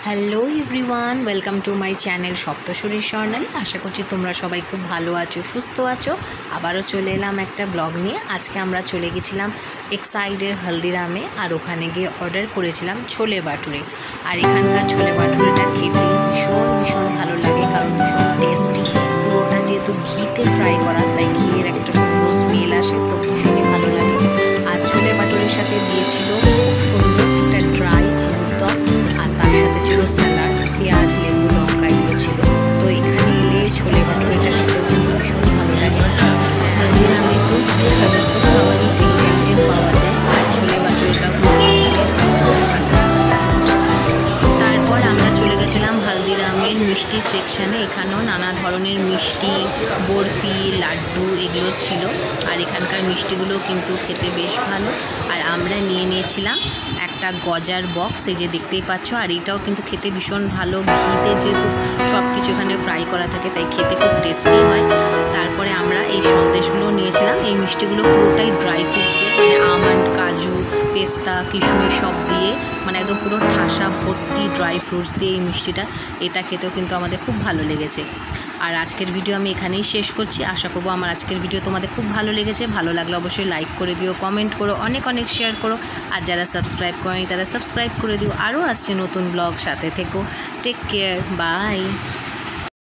Hello everyone, welcome to my channel Saptasharir Swarnali. আশা করছি তোমরা সবাই খুব ভালো আছো, সুস্থ আছো। আবারও চলে এলাম একটা ব্লগ নিয়ে। আজকে আমরা চলে গেছিলাম এক্সাইডের হলদিরামে, আর ওখানে গিয়ে অর্ডার করেছিলাম ছোলে বাটুরে। আর এখানকার ছোলে বাটুরেটা খেতে ভীষণ ভীষণ ভালো লাগে, কারণ ভীষণ টেস্টি। পুরোটা যেহেতু ঘিতে ফ্রাই করা, তাই ঘিয়ের একটা সুন্দর স্মেল আসে, তো ভীষণই ভালো লাগে। আর ছোলে বাটুরের সাথে দিয়েছিল খুব সুন্দর একটা ড্রাই আলুর দম, আর তার সাথে ছিল স্যালাড, পেঁয়াজ, লেবু, লঙ্কা এগুলো ছিল। তো এখানে এলে ছোলে বাটুরেটা খেতেও কিন্তু ভীষণ ভালো লাগে। হলদিরামে তো সমস্ত খাবারই ভেজ আইটেম পাওয়া যায়, আর ছোলে বাটুরেটা তারপর আমরা চলে গেছিলাম হলদিরামের মিষ্টি সেকশানে। এখানেও নানা ধরনের মিষ্টি, বরফি, লাড্ডু এগুলো ছিল। আর এখানকার মিষ্টিগুলো কিন্তু খেতে বেশ ভালো। আর আমরা নিয়ে নিয়েছিলাম একটা গজার বক্স, এই যে দেখতেই পাচ্ছ। আর এটাও কিন্তু খেতে ভীষণ ভালো, ঘিতে যেহেতু সব কিছু এখানে ফ্রাই করা থাকে, তাই খেতে খুব টেস্টি হয়। তারপরে আমরা এই সন্দেশগুলো নিয়েছিলাম। এই মিষ্টিগুলো পুরোটাই ড্রাই ফ্রুটস দিয়ে, মানে আমন্ড, কাজু, পেস্তা, কিশমিশ সব দিয়ে, মানে একদম পুরো ঠাসা ভর্তি ড্রাই ফ্রুটস দিয়ে এই মিষ্টিটা। এটা খেতেও কিন্তু আমাদের খুব ভালো লেগেছে। আর আজকের ভিডিও আমি এখানেই শেষ করছি। আশা করবো আমার আজকের ভিডিও তোমাদের খুব ভালো লেগেছে। ভালো লাগলে অবশ্যই লাইক করে দিও, কমেন্ট করো, অনেক অনেক শেয়ার করো। আর যারা সাবস্ক্রাইব করেনি তারা সাবস্ক্রাইব করে দিও। আরও আসছে নতুন ব্লগ, সাথে থেকো। Take care, by.